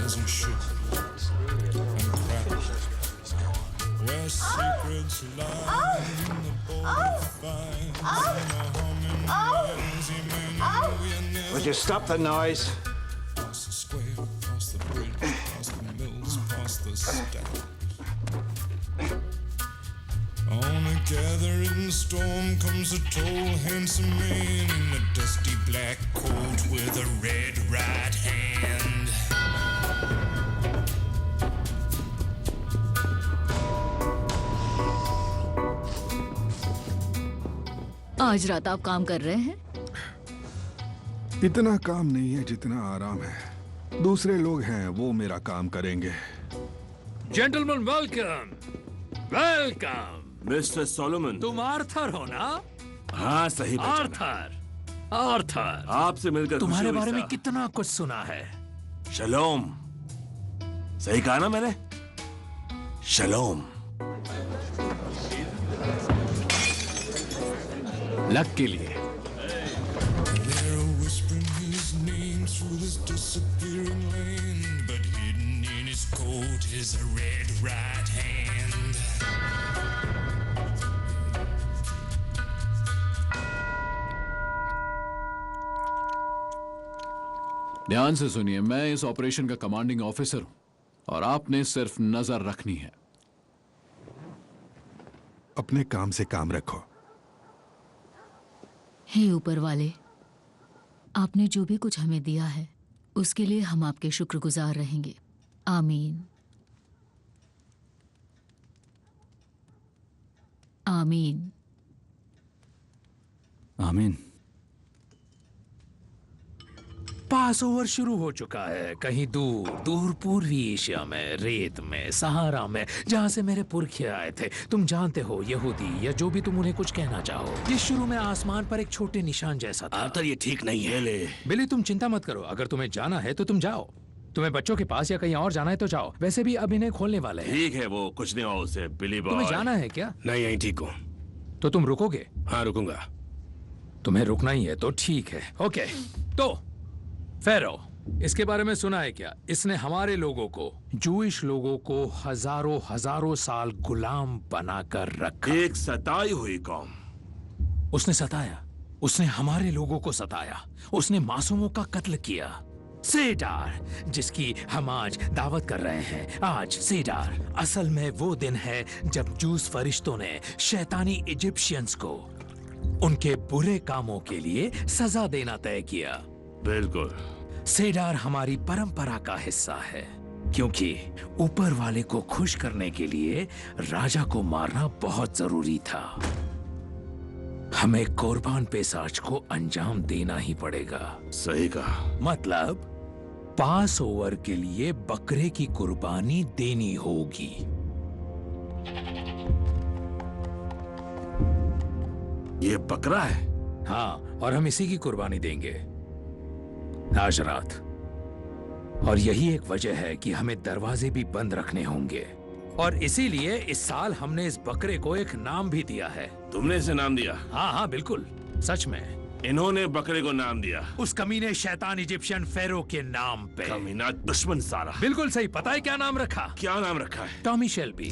as you should and crack. Where secrets lie in the border fights and the humming winds, you may know you never. Would you stop the noise? Past the square, past the bridge, past the mills, past the stack. On a gathering storm comes a tall, handsome man in a dusty black coat with a red right hand. आज रात आप काम कर रहे हैं? इतना काम नहीं है जितना आराम है। दूसरे लोग हैं, वो मेरा काम करेंगे। Gentleman welcome, welcome. Mister Solomon, तुम आर्थर हो ना? हाँ सही पहचाना। Arthur, Arthur. आपसे मिलकर तुम्हारे खुशी हुई बारे में साहब। कितना कुछ सुना है। शलोम, सही कहा ना मैंने? शलोम। लक के लिए। They're whispering his name through this disappearing land, but hidden in his coat is a red right hand. ध्यान से सुनिए, मैं इस ऑपरेशन का कमांडिंग ऑफिसर हूं और आपने सिर्फ नजर रखनी है। अपने काम से काम रखो। हे ऊपर वाले, आपने जो भी कुछ हमें दिया है उसके लिए हम आपके शुक्रगुजार रहेंगे। आमीन, आमीन, आमीन। पास ओवर शुरू हो चुका है। कहीं दूर दूर पूर्वी एशिया में, रेत में, सहारा में, जहां से मेरे पुरखे आए थे। तुम जानते हो, यहूदी या जो भी तुम उन्हें कुछ कहना चाहो। ये शुरू में आसमान पर एक छोटे निशान जैसा था। आर्थर, ये ठीक नहीं है। ले बिली, तुम चिंता मत करो। अगर तुम्हें जाना है तो तुम जाओ। तुम्हें बच्चों के पास या कहीं और जाना है तो जाओ। वैसे भी अब इन्हें खोलने वाले हैं। ठीक है, वो कुछ नहीं हुआ उसे, बिली बॉय। तुम्हें जाना है क्या? नहीं, यहीं ठीक हूँ। तो तुम रुकोगे? हाँ, रुकूंगा। तुम्हें रुकना ही है तो ठीक है। ओके, तो फेरो, इसके बारे में सुना है क्या? इसने हमारे लोगों को, जूइश लोगों को हजारों हजारों साल गुलाम बनाकर रखा। एक सताई हुई कौम। उसने सताया, उसने हमारे लोगों को सताया, उसने मासूमों का कत्ल किया। सेडार, जिसकी हम आज दावत कर रहे हैं, आज सेडार असल में वो दिन है जब जूस फरिश्तों ने शैतानी इजिप्शियंस को उनके बुरे कामों के लिए सजा देना तय किया। बिल्कुल। सेडार हमारी परंपरा का हिस्सा है, क्योंकि ऊपर वाले को खुश करने के लिए राजा को मारना बहुत जरूरी था। हमें कुर्बान पेशाच को अंजाम देना ही पड़ेगा। सही कहा। मतलब पास ओवर के लिए बकरे की कुर्बानी देनी होगी। ये बकरा है? हाँ, और हम इसी की कुर्बानी देंगे आज रात। और यही एक वजह है कि हमें दरवाजे भी बंद रखने होंगे। और इसीलिए इस साल हमने इस बकरे को एक नाम भी दिया है। तुमने इसे नाम दिया? हाँ हाँ बिल्कुल, सच में। इन्होंने बकरे को नाम दिया उस कमीने शैतान इजिप्शियन फेरो के नाम पे। कमीना दुश्मन सारा। बिल्कुल सही। पता है क्या नाम रखा? क्या नाम रखा है? Tommy Shelby.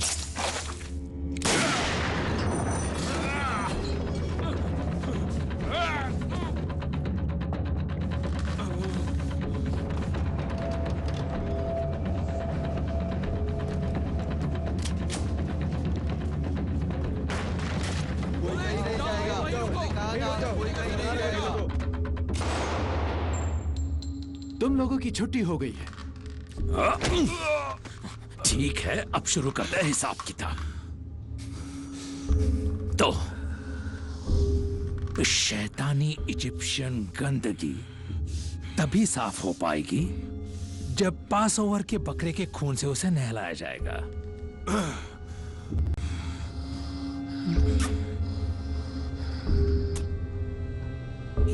तुम लोगों की छुट्टी हो गई है। ठीक है, अब शुरू करते हैं हिसाब किताब। तो शैतानी इजिप्शियन गंदगी तभी साफ हो पाएगी जब पास ओवर के बकरे के खून से उसे नहलाया जाएगा।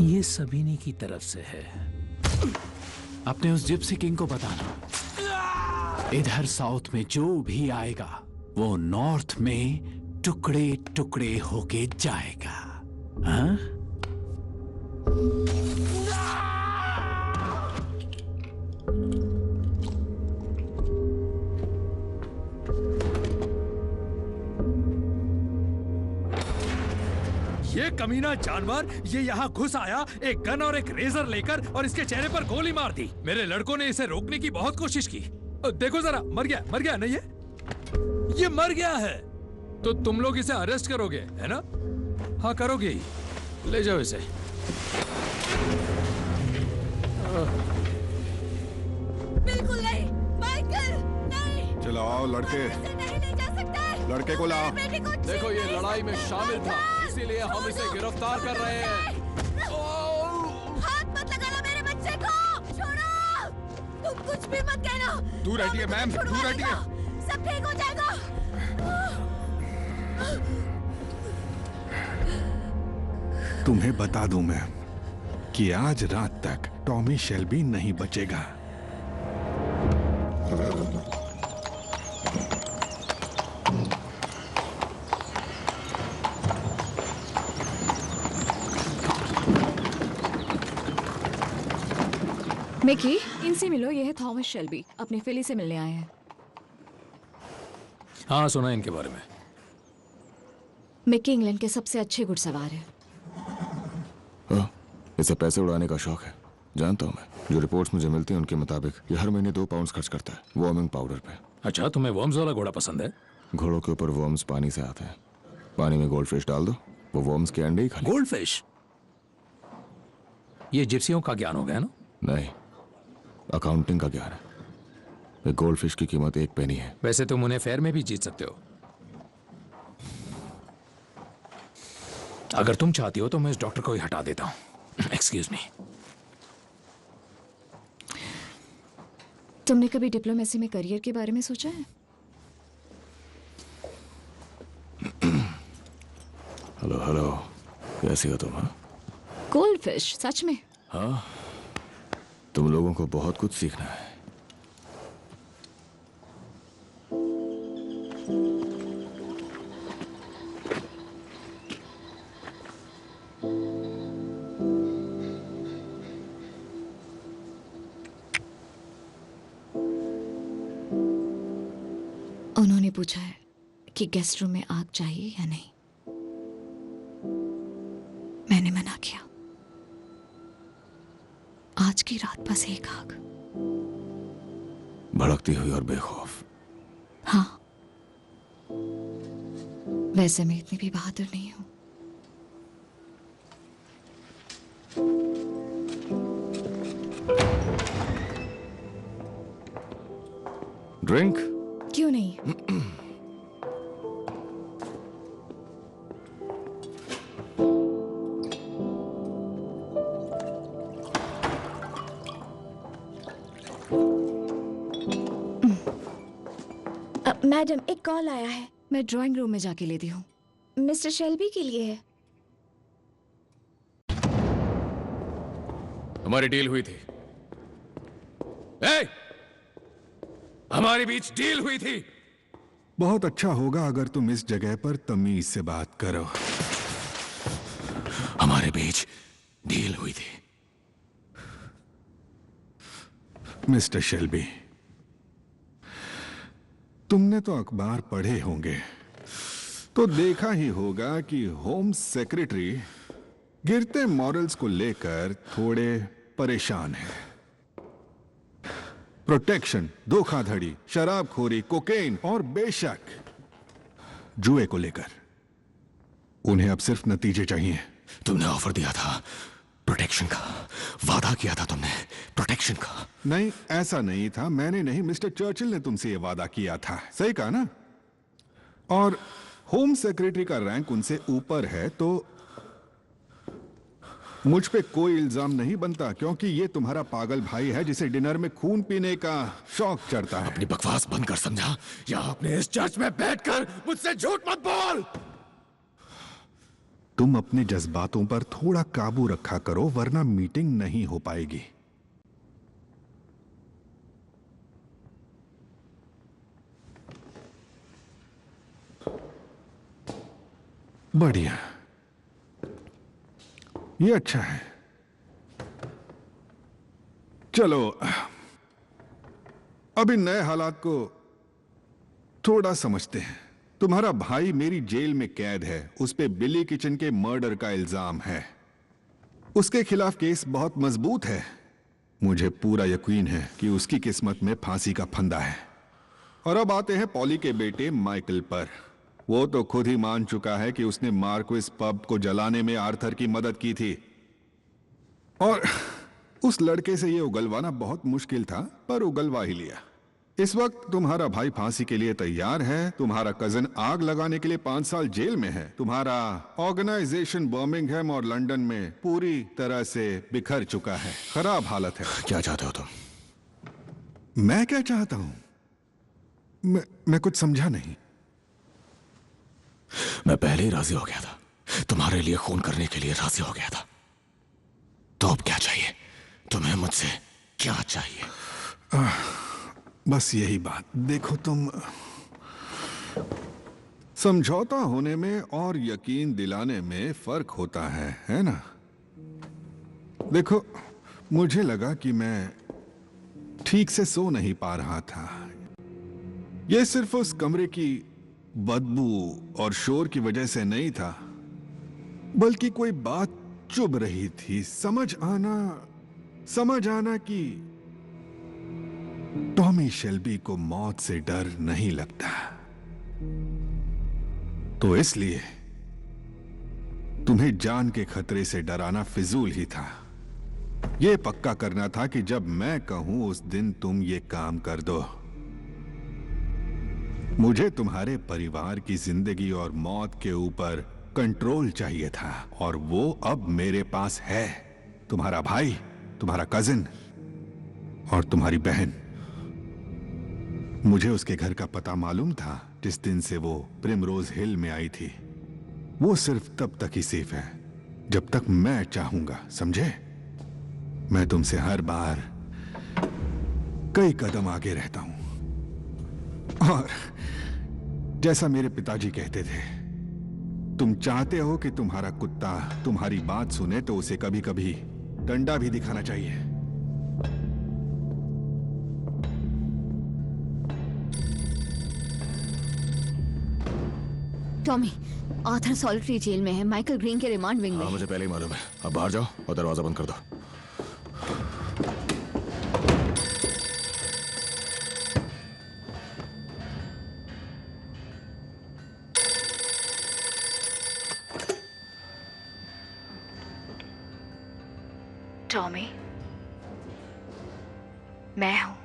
ये सबीनी की तरफ से है। अपने उस जिप्सी किंग को बताना, इधर साउथ में जो भी आएगा वो नॉर्थ में टुकड़े टुकड़े होके जाएगा। हाँ? ये कमीना जानवर ये यहाँ घुस आया एक गन और एक रेजर लेकर और इसके चेहरे पर गोली मार दी। मेरे लड़कों ने इसे रोकने की बहुत कोशिश की। देखो जरा, मर गया नहीं ये मर गया है। तो तुम लोग इसे अरेस्ट करोगे, है ना? हाँ, करोगे ही। ले जाओ इसे। बिल्कुल नहीं, माइकल, नहीं। चलो आओ लड़के, ऐसे नहीं ले जा सकते। लड़के को लाओ। बेटे को देखो ये छीन लड़ाई में नहीं शामिल था, सकते। इसीलिए हम इसे गिरफ्तार कर रहे हैं। हाथ मत लगाना मेरे बच्चे को, छोड़ो। तुम कुछ भी मत कहना। दूर हटिए मैम, दूर हटिए। सब ठीक हो जाएगा। तुम्हें बता दूं मैम कि आज रात तक टॉमी शेल्बी नहीं बचेगा। मिकी, इनसे मिलो। ये है थॉमस शेल्बी, अपने फिली से मिलने आए हैं। हाँ, सुना इनके बारे में। मिकी इंग्लैंड के सबसे अच्छे घुड़सवार है। इसे पैसे उड़ाने का शौक है, जानता हूँ मैं। जो रिपोर्ट्स मुझे मिलती हैं उनके मुताबिक ये हर महीने 2 पाउंड खर्च करता है वॉर्मिंग पाउडर पे। अच्छा, तुम्हें वर्म्स वाला घोड़ा पसंद है? घोड़ों के ऊपर वर्म्स पानी से आते हैं। पानी में गोल्ड फिश डाल दो, वो वर्म्स के अंडे ही खा लें। Gold fish? ये जिप्सियों का ज्ञान हो गया ना? नहीं, अकाउंटिंग का ज्ञान है। एक गोल्ड फिश की कीमत 1 पेनी है। वैसे तुम उन्हें फेयर में भी जीत सकते हो। अगर तुम चाहती हो तो मैं इस डॉक्टर को ही हटा देता हूँ। Excuse me. तुमने कभी डिप्लोमेसी में करियर के बारे में सोचा है? हेलो हेलो, कैसी हो तुम? हाँ, गोल्ड फिश, सच में? तुम लोगों को बहुत कुछ सीखना है। उन्होंने पूछा है कि गेस्ट रूम में आग चाहिए या नहीं। मैंने मना किया। आज की रात बस एक आग। भड़कती हुई और बेखौफ। हाँ, वैसे मैं इतनी भी बहादुर नहीं हूं। ड्रिंक? क्यों नहीं? मैडम, एक कॉल आया है। मैं ड्राइंग रूम में जाके लेती हूँ। मिस्टर शेल्बी के लिए है। हमारी डील हुई थी। ए! हमारे बीच डील हुई थी। बहुत अच्छा होगा अगर तुम इस जगह पर तमीज से बात करो। हमारे बीच डील हुई थी। मिस्टर शेल्बी, तुमने तो अखबार पढ़े होंगे तो देखा ही होगा कि होम सेक्रेटरी गिरते मॉरल्स को लेकर थोड़े परेशान हैं। प्रोटेक्शन, धोखाधड़ी, शराबखोरी, कोकेन और बेशक जुए को लेकर उन्हें अब सिर्फ नतीजे चाहिए। तुमने ऑफर दिया था प्रोटेक्शन का, वादा किया था तुमने प्रोटेक्शन का। नहीं, ऐसा नहीं था। मैंने नहीं, मिस्टर चर्चिल ने तुमसे यह वादा किया था। सही कहा ना? और होम सेक्रेटरी का रैंक उनसे ऊपर है तो मुझ पे कोई इल्जाम नहीं बनता, क्योंकि ये तुम्हारा पागल भाई है जिसे डिनर में खून पीने का शौक चढ़ता है। अपनी बकवास बंद कर, समझा? या अपने इस चर्च में बैठकर मुझसे झूठ मत बोल। तुम अपने जज्बातों पर थोड़ा काबू रखा करो, वरना मीटिंग नहीं हो पाएगी। बढ़िया, ये अच्छा है। चलो अब इन नए हालात को थोड़ा समझते हैं। तुम्हारा भाई मेरी जेल में कैद है, उस पे बिली किचन के मर्डर का इल्जाम है। उसके खिलाफ केस बहुत मजबूत है। मुझे पूरा यकीन है कि उसकी किस्मत में फांसी का फंदा है। और अब आते हैं पॉली के बेटे माइकल पर। वो तो खुद ही मान चुका है कि उसने मार्क्विस पब को जलाने में आर्थर की मदद की थी। और उस लड़के से ये उगलवाना बहुत मुश्किल था, पर उगलवा ही लिया। इस वक्त तुम्हारा भाई फांसी के लिए तैयार है, तुम्हारा कजन आग लगाने के लिए 5 साल जेल में है, तुम्हारा ऑर्गेनाइजेशन बर्मिंघम और लंदन में पूरी तरह से बिखर चुका है, खराब हालत है। क्या चाहते हो तुम? मैं क्या चाहता हूं? मैं कुछ समझा नहीं। मैं पहले ही राजी हो गया था, तुम्हारे लिए खून करने के लिए राजी हो गया था। तो अब क्या चाहिए तुम्हें? मुझसे क्या चाहिए? बस यही बात। देखो, तुम समझौता होने में और यकीन दिलाने में फर्क होता है ना? देखो, मुझे लगा कि मैं ठीक से सो नहीं पा रहा था। यह सिर्फ उस कमरे की बदबू और शोर की वजह से नहीं था, बल्कि कोई बात चुभ रही थी। समझ आना कि टॉमी शेल्बी को मौत से डर नहीं लगता। तो इसलिए तुम्हें जान के खतरे से डराना फिजूल ही था। यह पक्का करना था कि जब मैं कहूं उस दिन तुम ये काम कर दो। मुझे तुम्हारे परिवार की जिंदगी और मौत के ऊपर कंट्रोल चाहिए था, और वो अब मेरे पास है। तुम्हारा भाई, तुम्हारा कजिन और तुम्हारी बहन। मुझे उसके घर का पता मालूम था जिस दिन से वो प्रिमरोज हिल में आई थी। वो सिर्फ तब तक ही सेफ है जब तक मैं चाहूंगा, समझे? मैं तुमसे हर बार कई कदम आगे रहता हूं। और जैसा मेरे पिताजी कहते थे, तुम चाहते हो कि तुम्हारा कुत्ता तुम्हारी बात सुने तो उसे कभी कभी डंडा भी दिखाना चाहिए। टॉमी, आर्थर सॉलिटरी जेल में है, माइकल ग्रीन के रिमांड विंग में। हाँ, मुझे पहले ही मालूम है। अब बाहर जाओ और दरवाजा बंद कर दो। टॉमी, मैं हूं।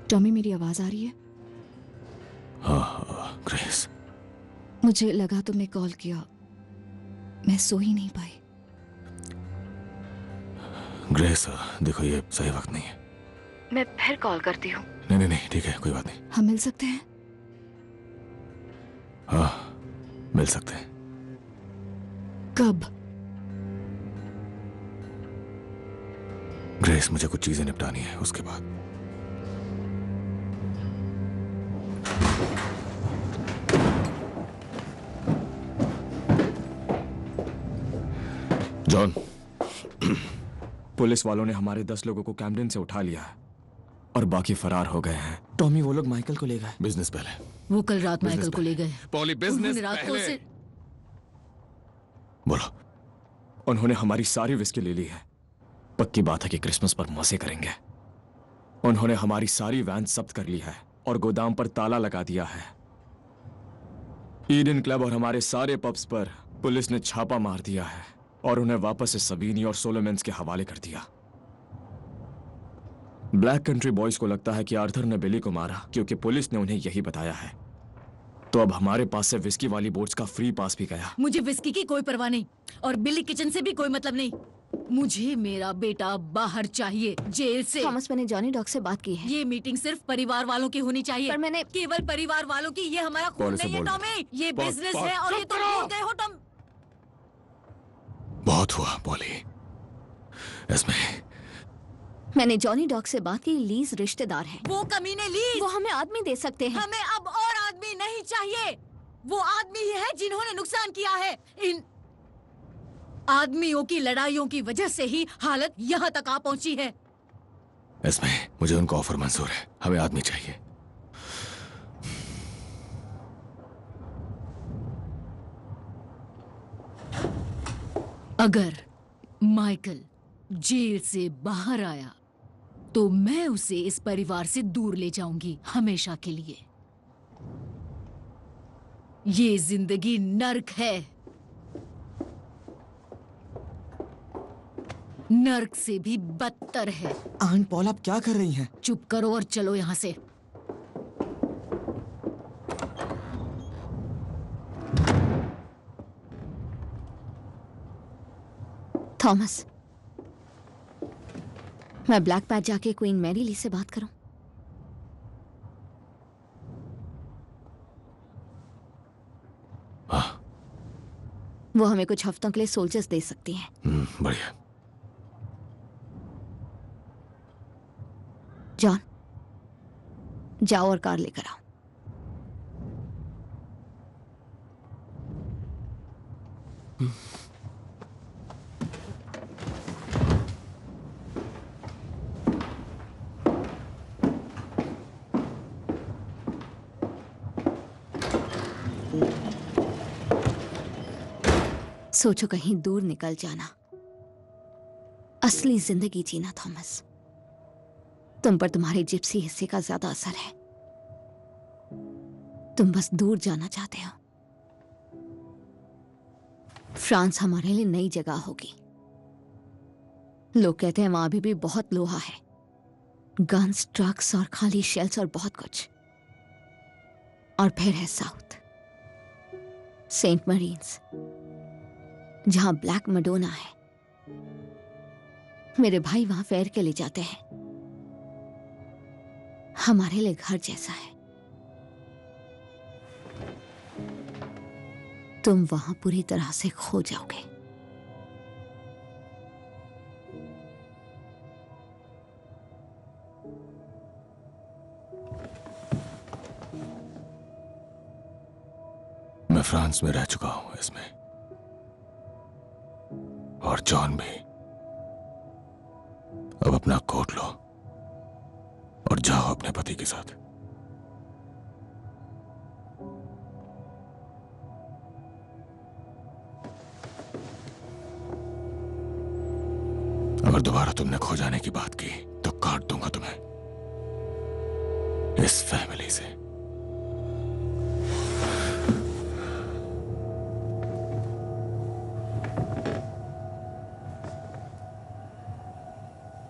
टॉमी, मेरी आवाज आ रही है? हाँ, ग्रेस। मुझे लगा तुमने कॉल किया, मैं सो ही नहीं पाई। ग्रेस, देखो ये सही वक्त नहीं है। मैं फिर कॉल करती हूँ। नहीं, ठीक है, कोई बात नहीं। हम मिल सकते हैं? हाँ, मिल सकते हैं। कब? ग्रेस, मुझे कुछ चीजें निपटानी है, उसके बाद। जॉन, पुलिस वालों ने हमारे 10 लोगों को कैम्पडेन से उठा लिया है और बाकी फरार हो गए हैं। टॉमी, वो लोग माइकल को ले गए। बिजनेस पहले। वो कल रात माइकल को ले गए। पॉली, बिजनेस रात को पहले। बोलो। उन्होंने हमारी सारी विस्की ले ली है। पक्की बात है कि क्रिसमस पर मजे करेंगे। उन्होंने हमारी सारी वैन जब्त कर ली है और गोदाम पर ताला लगा दिया है। ईडन क्लब और हमारे सारे पब्स पर पुलिस ने छापा मार दिया है और उन्हें वापस से सवीनी और सोलोमेंस के हवाले कर दिया। ब्लैक कंट्री बॉयज को लगता है कि आर्थर ने बिली को मारा क्योंकि पुलिस ने उन्हें यही बताया है। तो अब हमारे पास से विस्की वाली बोट्स का फ्री पास भी गया। मुझे विस्की की कोई परवाह नहीं और बिली किचन से भी कोई मतलब नहीं। मुझे मेरा बेटा बाहर चाहिए, जेल से। थॉमस, मैंने जॉनी डॉग से बात की है। ये मीटिंग सिर्फ परिवार वालों की होनी चाहिए। पर मैंने केवल परिवार वालों की। ये हमारा खून नहीं है टॉमी, ये बिजनेस है और ये तुम भूल गए हो टॉम। बहुत हुआ पॉली। इसमें मैंने जॉनी डॉग से बात की। लीज रिश्तेदार है। वो कमीने लीज, वो हमें आदमी दे सकते हैं। हमें अब और आदमी नहीं चाहिए। वो आदमी ही है जिन्होंने नुकसान किया है। इन आदमियों की लड़ाइयों की वजह से ही हालत यहाँ तक आ पहुंची है। इसमें मुझे उनका ऑफर मंजूर है। हमें आदमी चाहिए। अगर माइकल जेल से बाहर आया तो मैं उसे इस परिवार से दूर ले जाऊंगी, हमेशा के लिए। ये जिंदगी नर्क है, नर्क से भी बदतर है। आंट पॉल, आप क्या कर रही हैं? चुप करो और चलो यहां से। थॉमस, मैं ब्लैक पैथ जाके क्वीन मैरी ली से बात करूं? हाँ। वो हमें कुछ हफ्तों के लिए सोल्जर्स दे सकती हैं। बढ़िया। जॉन, जाओ और कार लेकर आओ। सोचो कहीं दूर निकल जाना, असली जिंदगी जीना। थॉमस, तुम पर तुम्हारे जिप्सी हिस्से का ज्यादा असर है। तुम बस दूर जाना चाहते हो। फ्रांस हमारे लिए नई जगह होगी। लोग कहते हैं वहां अभी भी बहुत लोहा है, गन्स, ट्रक्स और खाली शेल्स और बहुत कुछ। और फिर है साउथ, सेंट मरीन्स, जहां ब्लैक मडोना है। मेरे भाई वहां फेयर के लिए जाते हैं। हमारे लिए घर जैसा है। तुम वहां पूरी तरह से खो जाओगे। मैं फ्रांस में रह चुका हूं इसमें, और जॉन भी। अब अपना कोट लो और जाओ अपने पति के साथ। अगर दोबारा तुमने खो जाने की बात की तो काट दूंगा तुम्हें इस फैमिली से।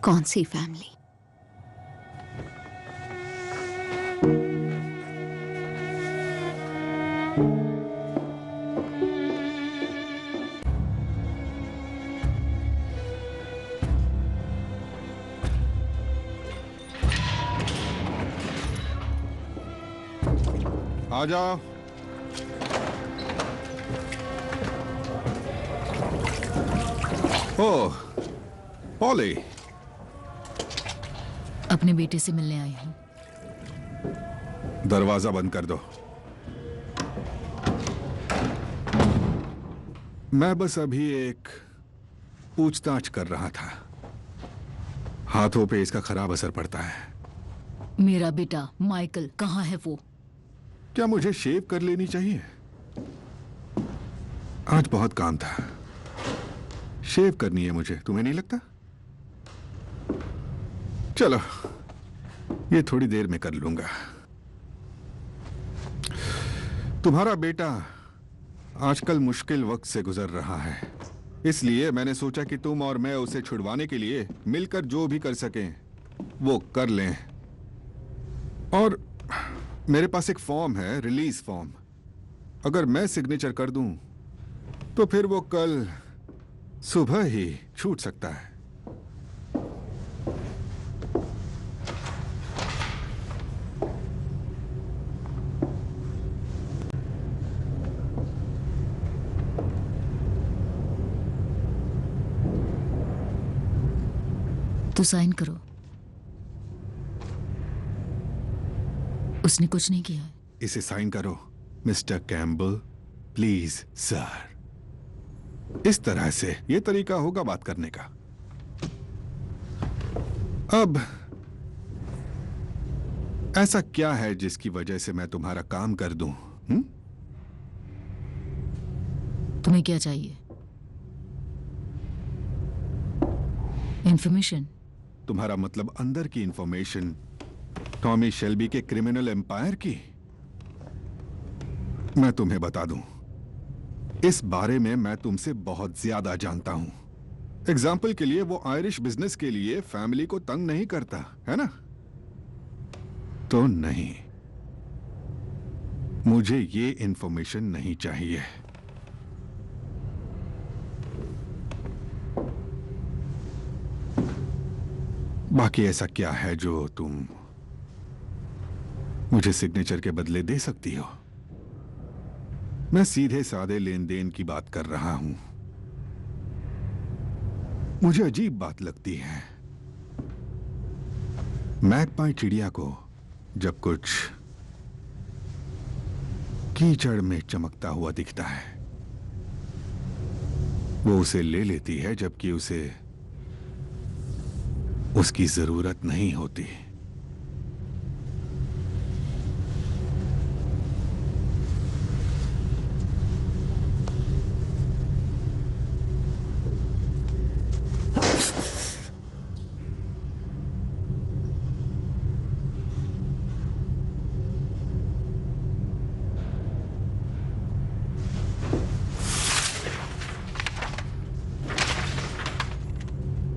कौन सी फैमिली? आ जाओ। ओह, पॉली। अपने बेटे से मिलने आई हूं। दरवाजा बंद कर दो। मैं बस अभी एक पूछताछ कर रहा था। हाथों पे इसका खराब असर पड़ता है। मेरा बेटा माइकल कहाँ है वो? क्या मुझे शेव कर लेनी चाहिए? आज बहुत काम था। शेव करनी है मुझे, तुम्हें नहीं लगता? चलो, ये थोड़ी देर में कर लूंगा। तुम्हारा बेटा आजकल मुश्किल वक्त से गुजर रहा है, इसलिए मैंने सोचा कि तुम और मैं उसे छुड़वाने के लिए मिलकर जो भी कर सकें वो कर लें। और मेरे पास एक फॉर्म है, रिलीज फॉर्म। अगर मैं सिग्नेचर कर दूं तो फिर वो कल सुबह ही छूट सकता है। तो साइन करो। उसने कुछ नहीं किया है। इसे साइन करो मिस्टर कैम्बल, प्लीज सर। इस तरह से ये तरीका होगा बात करने का। अब ऐसा क्या है जिसकी वजह से मैं तुम्हारा काम कर दूं? तुम्हें क्या चाहिए? इंफॉर्मेशन? तुम्हारा मतलब अंदर की इंफॉर्मेशन, टॉमी शेल्बी के क्रिमिनल एम्पायर की? मैं तुम्हें बता दूं, इस बारे में मैं तुमसे बहुत ज्यादा जानता हूं। एग्जाम्पल के लिए, वो आयरिश बिजनेस के लिए फैमिली को तंग नहीं करता, है ना? तो नहीं, मुझे ये इंफॉर्मेशन नहीं चाहिए। बाकी ऐसा क्या है जो तुम मुझे सिग्नेचर के बदले दे सकती हो? मैं सीधे सादे लेन देन की बात कर रहा हूं। मुझे अजीब बात लगती है, मैगपाई चिड़िया को जब कुछ कीचड़ में चमकता हुआ दिखता है, वो उसे ले लेती है, जबकि उसे उसकी जरूरत नहीं होती।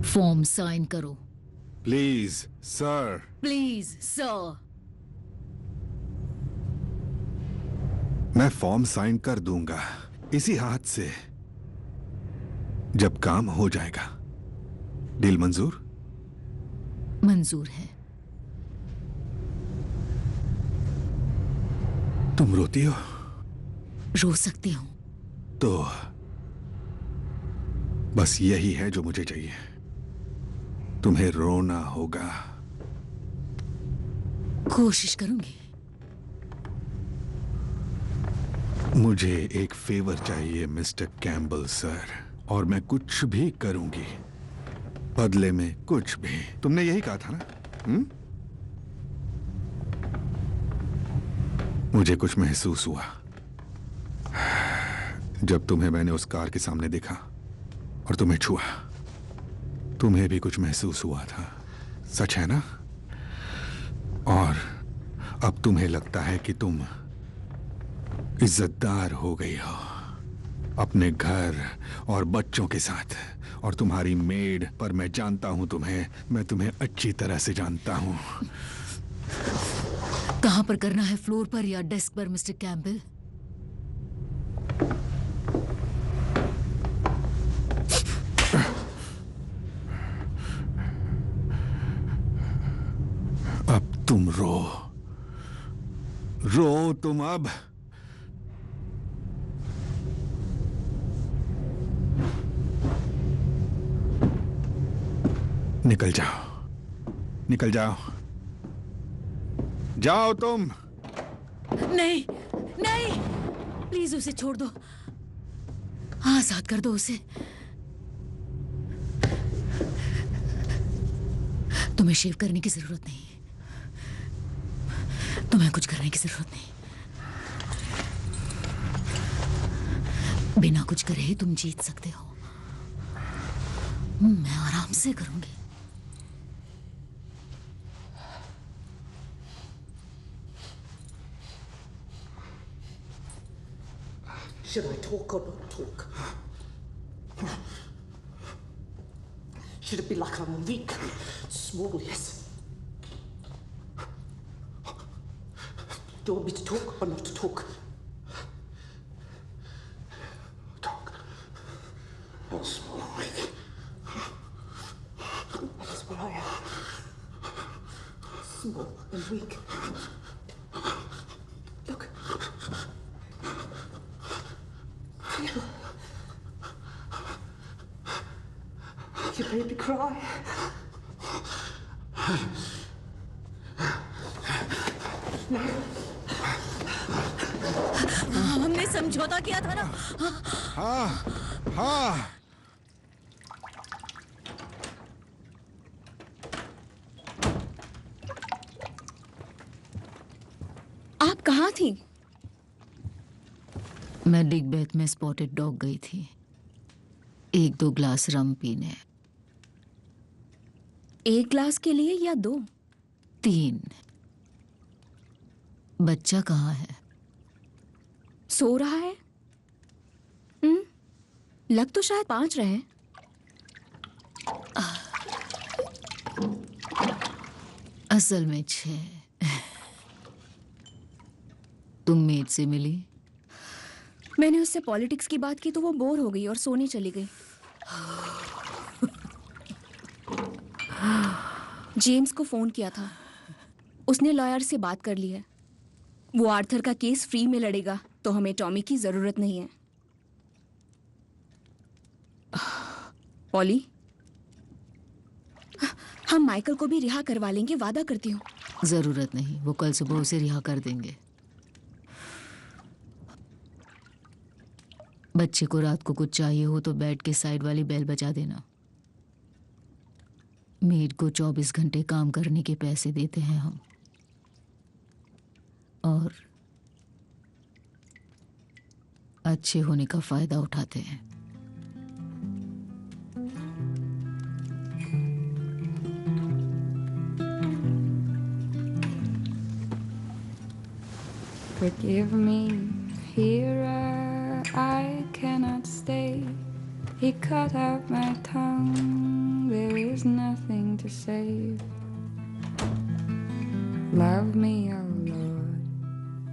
फॉर्म साइन करो। Please sir. Please sir. मैं फॉर्म साइन कर दूंगा इसी हाथ से जब काम हो जाएगा। डील मंजूर? मंजूर है। तुम रोती हो? रो सकती हूं। तो बस यही है जो मुझे चाहिए। तुम्हें रोना होगा। कोशिश करूंगी। मुझे एक फेवर चाहिए मिस्टर कैम्बल सर, और मैं कुछ भी करूंगी बदले में, कुछ भी। तुमने यही कहा था ना? मुझे कुछ महसूस हुआ जब तुम्हें मैंने उस कार के सामने देखा और तुम्हें छुआ। तुम्हें भी कुछ महसूस हुआ था, सच है ना? और अब तुम्हें लगता है कि तुम इज्जतदार हो गई हो अपने घर और बच्चों के साथ, और तुम्हारी मेड पर मैं जानता हूं तुम्हें, मैं तुम्हें अच्छी तरह से जानता हूं। कहां पर करना है, फ्लोर पर या डेस्क पर मिस्टर कैम्पबेल? अब तुम रो तुम अब। निकल जाओ जाओ तुम। नहीं नहीं, प्लीज उसे छोड़ दो, आजाद कर दो उसे। तुम्हें शेव करने की जरूरत नहीं, तुम्हें कुछ करने की जरूरत नहीं। बिना कुछ करे ही तुम जीत सकते हो। मैं आराम से करूंगी। Should I talk or not talk? Should it be like I'm weak, small, yes? Do you want me to talk or not to talk? Talk. Not small and weak. That's what I am. Small and weak. Look. Feel. You made me cry. हमने समझौता किया था ना? हाँ। आप कहाँ थी? मैं डिगबेथ में स्पॉटेड डॉग गई थी, 1-2 ग्लास रम पीने। एक ग्लास के लिए या 2? 3। बच्चा कहाँ है? सो रहा है। लग तो शायद 5 रहे। असल में 6। तुम मेड से मिली? मैंने उससे पॉलिटिक्स की बात की तो वो बोर हो गई और सोने चली गई। जेम्स को फोन किया था, उसने लॉयर से बात कर ली है। वो आर्थर का केस फ्री में लड़ेगा, तो हमें टॉमी की जरूरत नहीं है। पॉली, हम माइकल को भी रिहा करवा लेंगे, वादा करती हूँ। जरूरत नहीं, वो कल सुबह उसे रिहा कर देंगे। बच्चे को रात को कुछ चाहिए हो तो बेड के साइड वाली बेल बजा देना। मेड को 24 घंटे काम करने के पैसे देते हैं हम, और अच्छे होने का फायदा उठाते हैं। Forgive me, here I cannot stay. He cut out my tongue, there is nothing to save. Love me, oh Lord,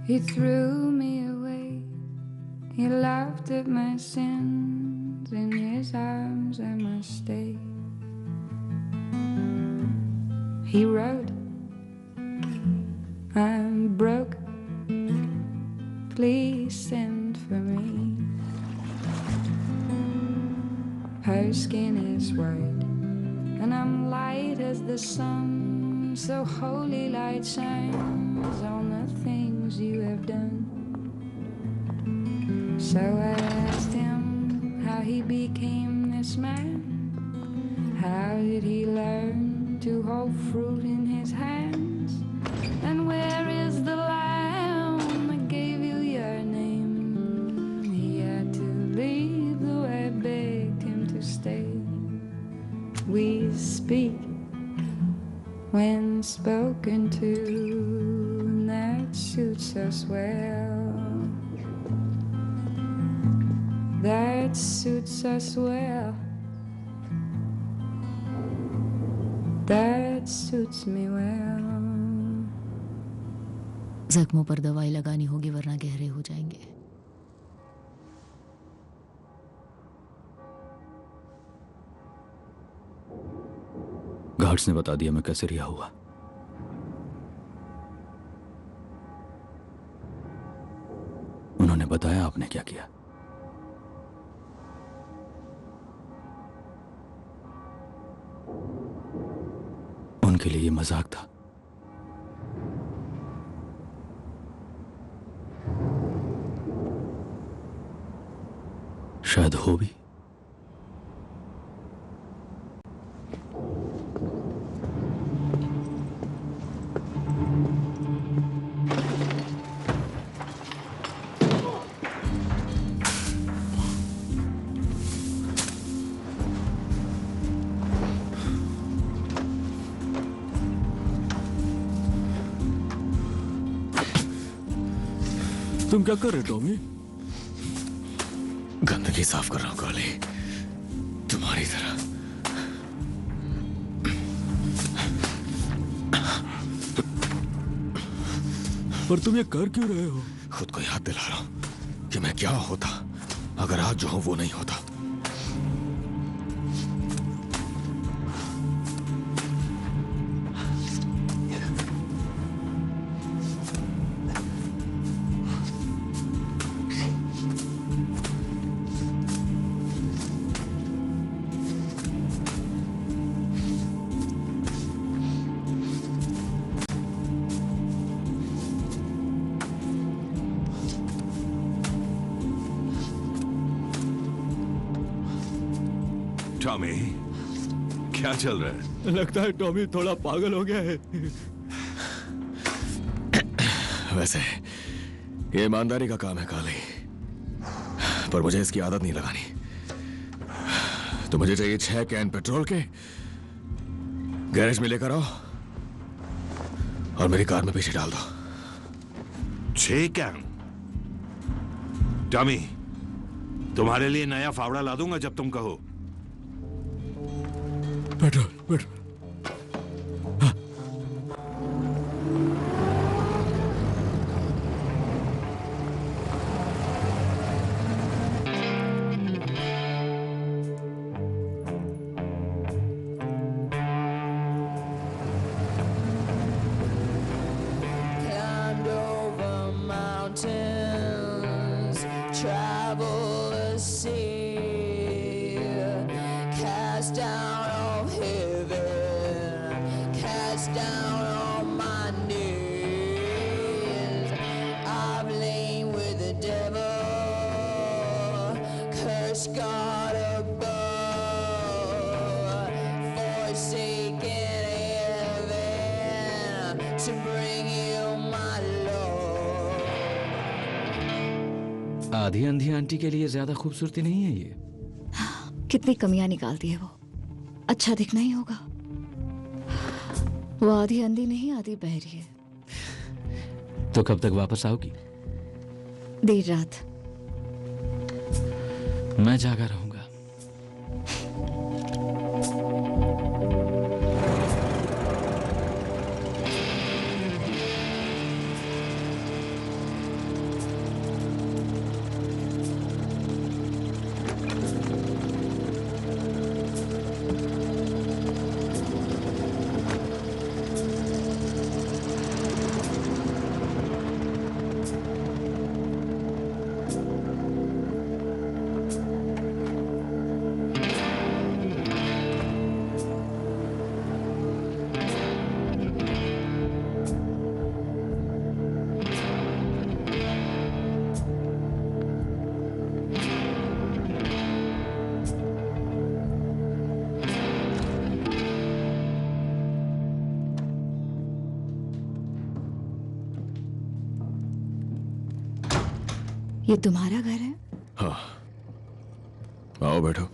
He threw me away. He laughed at my sins, in His arms I must stay. He wrote, I'm broke, please send for me. Her skin is white, and I'm light as the sun, so holy light shines on the things you have done. So I asked him how he became this man. How did he learn to hold fruit in his hands? And where is the lamb that gave you your name? He had to leave, though I begged him to stay. We speak when spoken to, and that suits us well. That suits us well. That suits me well. जख्मों पर दवाई लगानी होगी वरना गहरे हो जाएंगे। Guards ने बता दिया मैं कैसे रिहा हुआ। उन्होंने बताया आपने क्या किया। उनके लिए ये मजाक था। शायद हो भी। तुम क्या कर रहे हो टॉमी? गंदगी साफ कर रहा हूं काली, तुम्हारी तरह। पर तुम ये कर क्यों रहे हो? खुद को याद दिला रहा हूं कि मैं क्या होता अगर आज जो हूं वो नहीं होता। टॉमी, क्या चल रहा है? लगता है टॉमी थोड़ा पागल हो गया है। वैसे ये ईमानदारी का काम है काली, पर मुझे इसकी आदत नहीं लगानी। तो मुझे चाहिए 6 कैन पेट्रोल के, गैरेज में लेकर आओ और मेरी कार में पीछे डाल दो। 6 कैन। टॉमी, तुम्हारे लिए नया फावड़ा ला दूंगा जब तुम कहो। Petrol petrol. Climbed over mountains, travel the sea, cast down of heaven, cast down on my knees. I've lain with the devil, cursed God above, forsaken heaven to bring you my love. आधी अंधी aunty के लिए ज्यादा खूबसूरती नहीं है ये। कितनी कमियां निकालती है वो। अच्छा दिखना ही होगा। वो आधी अंधी नहीं, आधी बहरी है। तो कब तक वापस आओगी? देर रात। मैं जागा रहूंगा। ये तुम्हारा घर है? हाँ, आओ बैठो।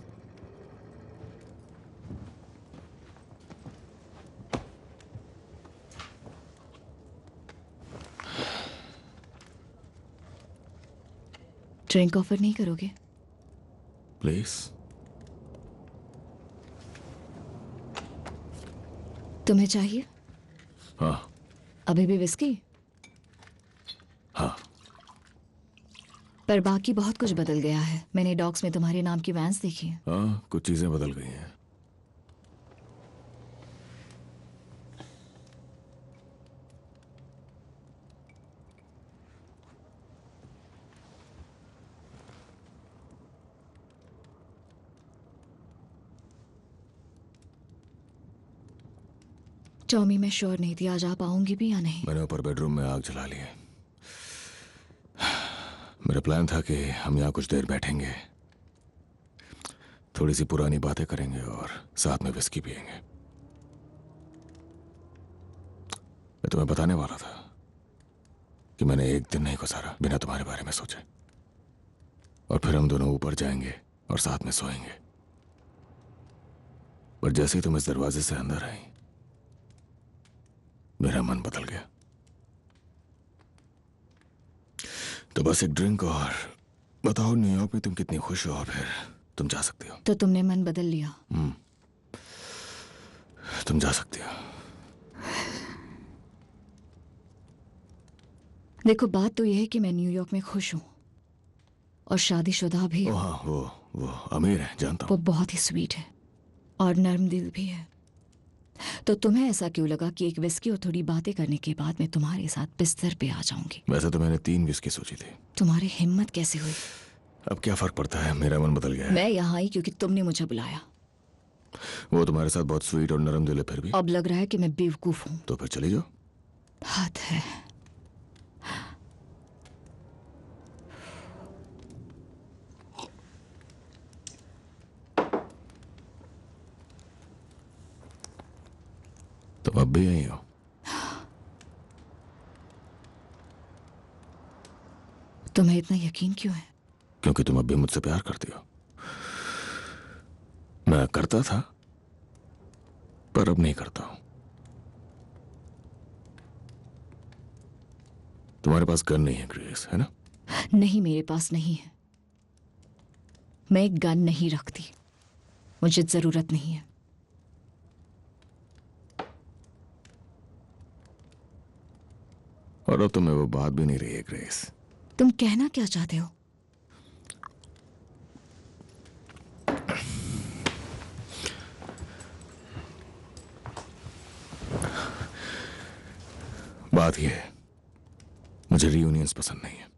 ड्रिंक ऑफर नहीं करोगे? प्लीज। तुम्हें चाहिए? हाँ। अभी भी विस्की? हाँ। पर बाकी बहुत कुछ बदल गया है। मैंने डॉक्स में तुम्हारे नाम की वैन्स देखी है। हाँ, कुछ चीजें बदल गई हैं। टॉमी, मैं श्योर नहीं थी आज आ पाऊंगी भी या नहीं। मैंने ऊपर बेडरूम में आग जला ली है। मेरा प्लान था कि हम यहाँ कुछ देर बैठेंगे, थोड़ी सी पुरानी बातें करेंगे और साथ में विस्की पिएंगे। मैं तुम्हें बताने वाला था कि मैंने एक दिन नहीं गुजारा बिना तुम्हारे बारे में सोचे। और फिर हम दोनों ऊपर जाएंगे और साथ में सोएंगे। पर जैसे ही तुम इस दरवाजे से अंदर आई, मेरा मन बदल गया। तो बस एक ड्रिंक और बताओ न्यूयॉर्क में तुम कितनी खुश हो और फिर तुम जा सकती हो। तो तुमने मन बदल लिया? तुम जा सकती हो। देखो, बात तो यह है कि मैं न्यूयॉर्क में खुश हूँ और शादीशुदा भी हूँ। हाँ, वो अमीर है, जानता वो हूँ। बहुत ही स्वीट है और नर्म दिल भी है। तो तुम्हें ऐसा क्यों लगा कि एक विस्की और थोड़ी बातें करने के बाद मैं तुम्हारे साथ बिस्तर पे आ जाऊंगी? वैसे तो मैंने 3 विस्की सोची थी। तुम्हारी हिम्मत कैसे हुई? अब क्या फर्क पड़ता है, मेरा मन बदल गया है। मैं यहाँ आई क्योंकि तुमने मुझे बुलाया। वो तुम्हारे साथ बहुत स्वीट और नरम दिल है, फिर भी अब लग रहा है कि मैं बेवकूफ हूँ। तो फिर चली जाओ। हद है। तुम अब भी यही हो? तुम्हें इतना यकीन क्यों है? क्योंकि तुम अब भी मुझसे प्यार करती हो। मैं करता था, पर अब नहीं करता हूं। तुम्हारे पास गन नहीं है ग्रेस, है ना? नहीं, मेरे पास नहीं है। मैं एक गन नहीं रखती, मुझे जरूरत नहीं है। और अब तुम्हें वो बात भी नहीं रही है ग्रेस। तुम कहना क्या चाहते हो? बात यह है, मुझे रियूनियंस पसंद नहीं है।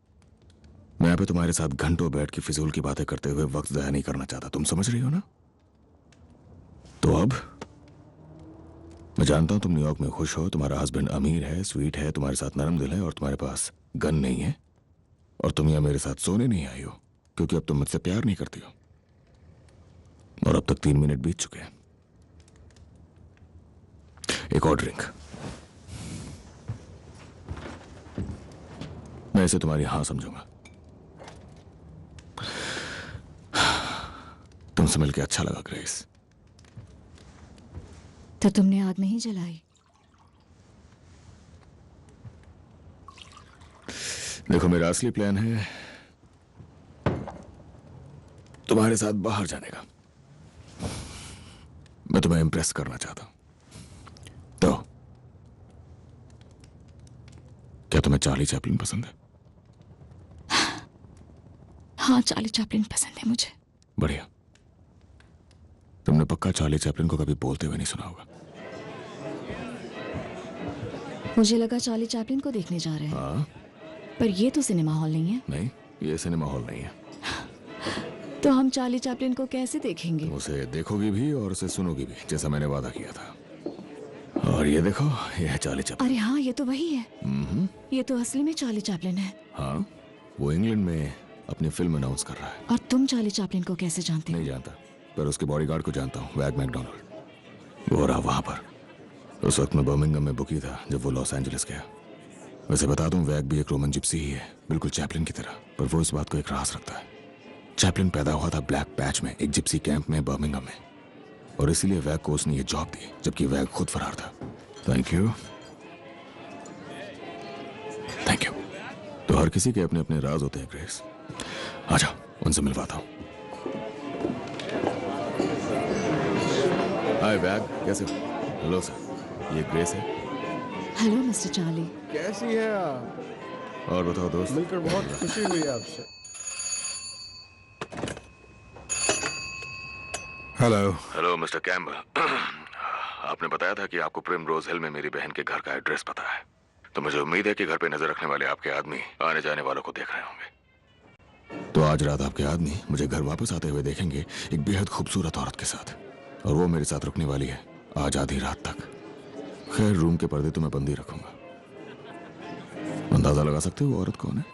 मैं यहाँ पे तुम्हारे साथ घंटों बैठ के फिजूल की बातें करते हुए वक्त ज़ाया नहीं करना चाहता। तुम समझ रही हो ना? तो अब मैं जानता हूं तुम न्यूयॉर्क में खुश हो, तुम्हारा हस्बैंड अमीर है, स्वीट है, तुम्हारे साथ नरम दिल है, और तुम्हारे पास गन नहीं है, और तुम यहाँ मेरे साथ सोने नहीं आई हो क्योंकि अब तुम मुझसे प्यार नहीं करती हो। और अब तक 3 मिनट बीत चुके हैं। एक और ड्रिंक। मैं इसे तुम्हारी हां समझूंगा। तुमसे मिलकर अच्छा लगा ग्रेस। तो तुमने आग नहीं जलाई? देखो, मेरा असली प्लान है तुम्हारे साथ बाहर जाने का। मैं तुम्हें इंप्रेस करना चाहता हूं। तो क्या तुम्हें चार्ली चैपलिन पसंद है? हाँ, चार्ली चैपलिन पसंद है मुझे। बढ़िया। तुमने पक्का चार्ली चैपलिन को कभी बोलते हुए नहीं सुना होगा। मुझे लगा चार्ली चैपलिन को देखने जा रहे हैं। हाँ? पर ये तो सिनेमा हॉल नहीं है। नहीं, ये सिनेमा हॉल नहीं है। तो हम चार्ली चैपलिन को कैसे देखेंगे? तुम उसे देखोगी भी और उसे सुनोगी भी, जैसा मैंने वादा किया था। और ये देखो, ये है चार्ली चैपलिन। अरे हाँ, ये तो वही है। ये तो असली में चार्ली चैपलिन है। हाँ, वो इंग्लैंड में अपनी फिल्म अनाउंस कर रहा है। और तुम चार्ली चैपलिन को कैसे जानते हो? नहीं जानता, पर उसके बॉडीगार्ड को जानता हूँ, वैग मैकडोनाल्ड। वो रहा वहां पर। उस वक्त मैं बर्मिंघम में बुकी था जब वो लॉस एंजलिस गया। वैसे बता दूं, वैग भी एक रोमन जिप्सी ही है, बिल्कुल चैपलिन की तरह। पर वो इस बात को एक राज रखता है। चैपलिन पैदा हुआ था ब्लैक पैच में, एक जिप्सी कैंप में बर्मिंघम में, और इसीलिए वैग को उसने ये जॉब दी, जबकि वैग खुद फरार था। Thank you. Thank you. तो हर किसी के अपने अपने राज होते हैं ग्रेस। आजा, उनसे मिलवाता हूँ। हाय वैग, कैसे हो? हेलो सर, ये ग्रेस है। Hello mister Charlie. कैसी हैं आप? और बताओ दोस्त। मिलकर बहुत खुशी हुई आपसे। Hello mister Campbell. आपने बताया था कि आपको प्रिमरोज हिल में मेरी बहन के घर का एड्रेस पता है, तो मुझे उम्मीद है कि घर पे नजर रखने वाले आपके आदमी आने जाने वालों को देख रहे होंगे। तो आज रात आपके आदमी मुझे घर वापस आते हुए देखेंगे, एक बेहद खूबसूरत औरत के साथ, और वो मेरे साथ रुकने वाली है आज आधी रात तक। खैर, रूम के पर्दे तो मैं बंद ही रखूंगा। अंदाजा लगा सकते हो औरत कौन है?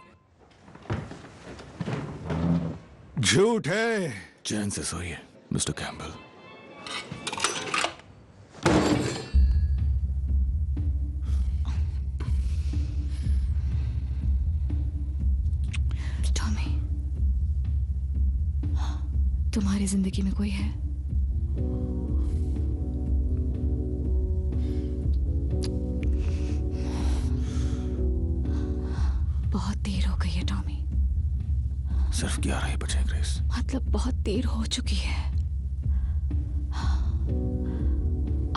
झूठ है। चैन से सोइए मिस्टर कैम्बल। टॉमी, तुम्हारी जिंदगी में कोई है? बहुत देर हो गई है टॉमी। सिर्फ 11 ही बचे ग्रेस। मतलब बहुत देर हो चुकी है।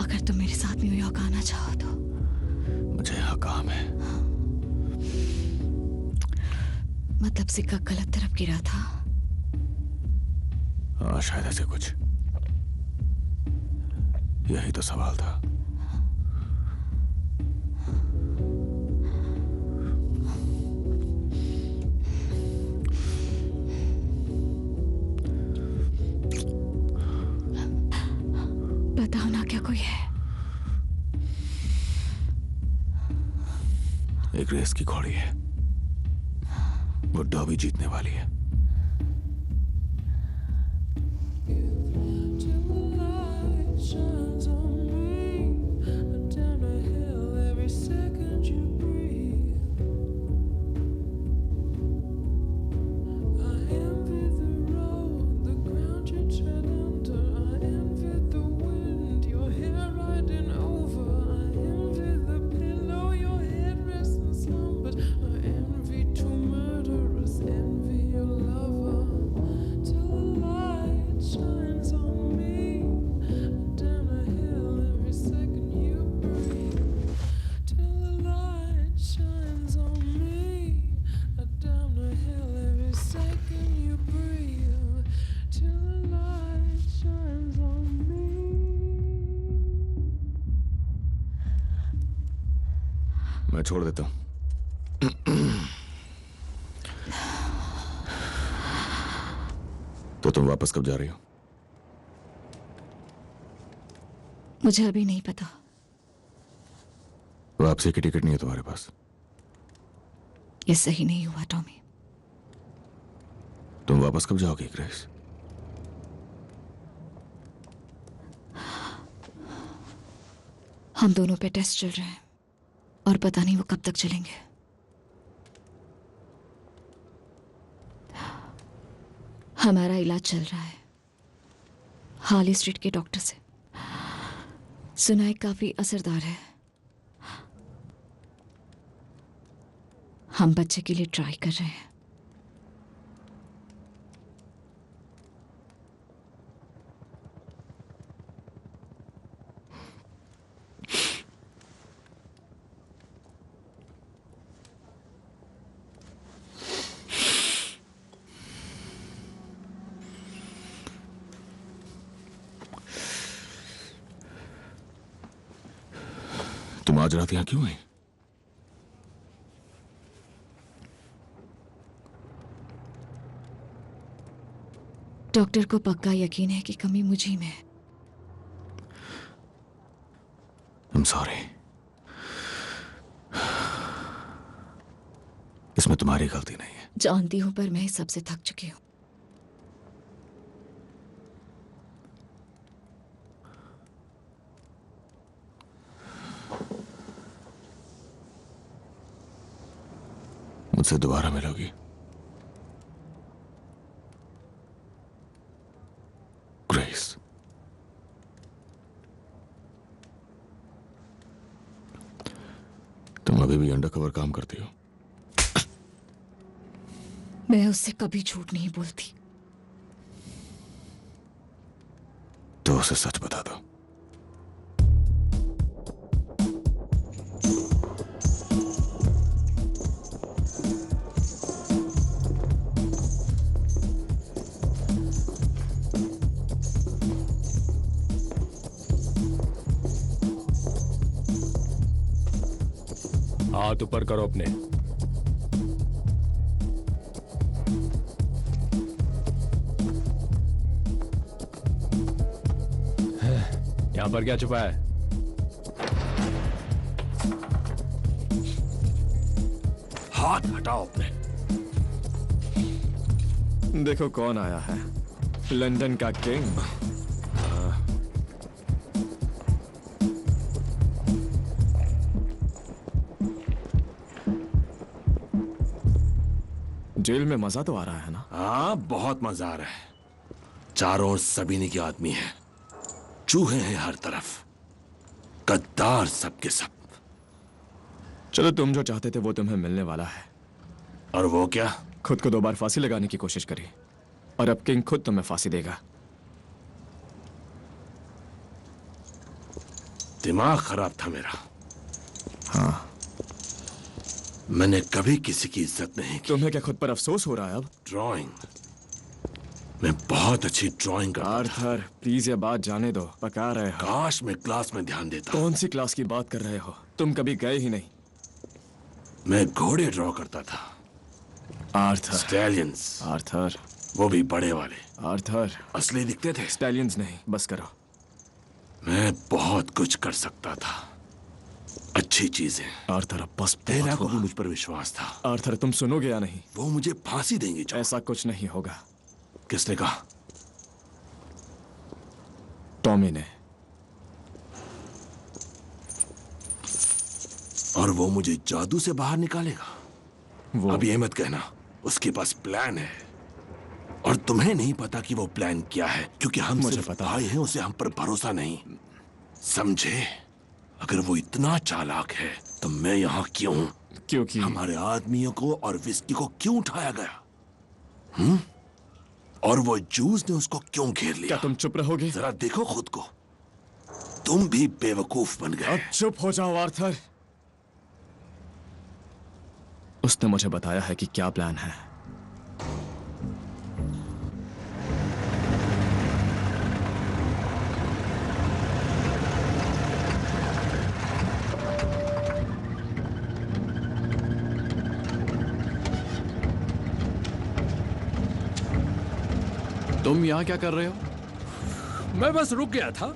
अगर तुम मेरे साथ न्यूयॉर्क आना चाहो तो। मुझे यहाँ काम है। मतलब सिक्का गलत तरफ गिरा था। हाँ, शायद ऐसे कुछ। यही तो सवाल था। बताओ ना, क्या कोई है? एक रेस की घोड़ी है, वो डर्बी जीतने वाली है। मैं छोड़ देता हूं। तो तुम वापस कब जा रही हो? मुझे अभी नहीं पता। वापसी की टिकट नहीं है तुम्हारे पास? ये सही नहीं हुआ टॉमी। तुम वापस कब जाओगी ग्रेस? हम दोनों पे टेस्ट चल रहे हैं और पता नहीं वो कब तक चलेंगे। हमारा इलाज चल रहा है हार्ली स्ट्रीट के डॉक्टर से। सुना है काफी असरदार है। हम बच्चे के लिए ट्राई कर रहे हैं। तुम आज रात यहां क्यों आई? डॉक्टर को पक्का यकीन है कि कमी मुझी में है। I'm sorry। इसमें तुम्हारी गलती नहीं है। जानती हूं पर मैं सबसे थक चुकी हूं। मुझसे दोबारा मिलोगी? ग्रेस, तुम अभी भी अंडरकवर काम करती हो? मैं उससे कभी झूठ नहीं बोलती। तो उसे सच बता दो। हाथ ऊपर करो अपने। यहां पर क्या छुपा है? हाथ हटाओ अपने। देखो कौन आया है, लंदन का किंग। जेल में मजा तो आ रहा है ना? हाँ, बहुत मजा आ रहा है। चारों ओर सबीनी के आदमी हैं, चूहे हैं हर तरफ, गद्दार सबके सब। चलो, तुम जो चाहते थे वो तुम्हें मिलने वाला है। और वो क्या? खुद को 2 बार फांसी लगाने की कोशिश करी और अब किंग खुद तुम्हें फांसी देगा। दिमाग खराब था मेरा। हाँ, मैंने कभी किसी की इज्जत नहीं की। तुम्हें क्या खुद पर अफसोस हो रहा है अब? ड्राइंग, मैं बहुत अच्छी ड्राइंग करता था। आर्थर, प्लीज ये बात जाने दो, पका रहे हो। काश मैं क्लास में ध्यान देता। कौन सी क्लास की बात कर रहे हो? तुम कभी गए ही नहीं। मैं घोड़े ड्रॉ करता था। आर्थर। स्टैलियंस। आर्थर। वो भी बड़े वाले। आर्थर। असली दिखते थे। स्टैलियंस नहीं, बस करो। मैं बहुत कुछ कर सकता था, अच्छी चीजें। आर्थर, अब बस तेरा को भी मुझ पर विश्वास था। आर्थर, तुम सुनोगे या नहीं? वो मुझे फांसी देंगे। ऐसा कुछ नहीं होगा। किसने कहा? टॉमी ने। और वो मुझे जादू से बाहर निकालेगा? वो अब ये मत कहना उसके पास प्लान है, और तुम्हें नहीं पता कि वो प्लान क्या है, क्योंकि हम मुझे सिर्फ पता भाई हैं, उसे हम पर भरोसा नहीं। समझे? अगर वो इतना चालाक है तो मैं यहाँ क्यों? क्योंकि हमारे आदमियों को और विस्की को क्यों उठाया गया? और वो जूस ने उसको क्यों घेर लिया? क्या तुम चुप रहोगे? जरा देखो खुद को, तुम भी बेवकूफ बन गए। अब चुप हो जाओ आर्थर। उसने मुझे बताया है कि क्या प्लान है। तुम यहाँ क्या कर रहे हो? मैं बस रुक गया था।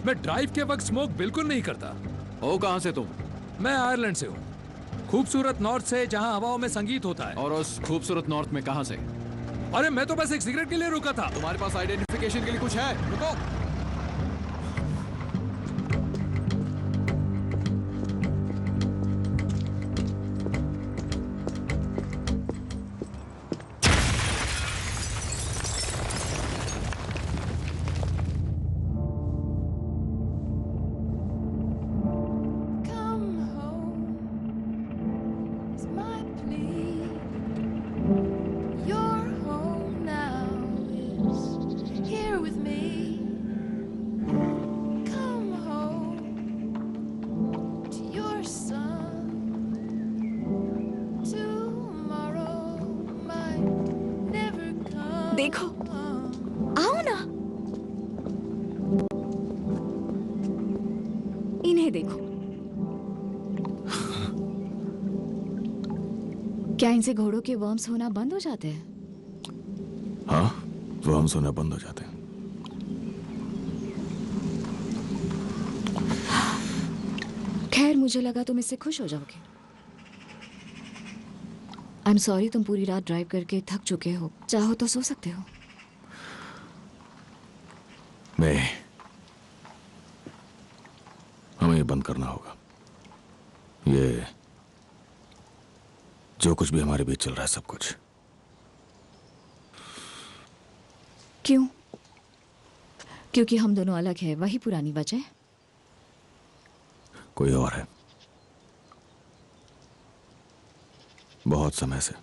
मैं ड्राइव के वक्त स्मोक बिल्कुल नहीं करता। हो कहाँ से तुम? मैं आयरलैंड से हूँ, खूबसूरत नॉर्थ से, जहाँ हवाओं में संगीत होता है। और उस खूबसूरत नॉर्थ में कहाँ से? अरे मैं तो बस एक सिगरेट के लिए रुका था। तुम्हारे पास आइडेंटिफिकेशन के लिए कुछ है? रुको। देखो, आओ ना। इन्हें देखो। क्या इनसे घोड़ों के वर्म्स होना बंद हो जाते हैं? हाँ, वर्म्स होना बंद हो जाते हैं। खैर, मुझे लगा तुम इससे खुश हो जाओगे। आई एम सॉरी, तुम पूरी रात ड्राइव करके थक चुके हो। चाहो तो सो सकते हो। मैं हमें ये बंद करना होगा। ये जो कुछ भी हमारे बीच चल रहा है, सब कुछ। क्यों? क्योंकि हम दोनों अलग हैं, वही पुरानी वजह? कोई और है। बहुत समय से।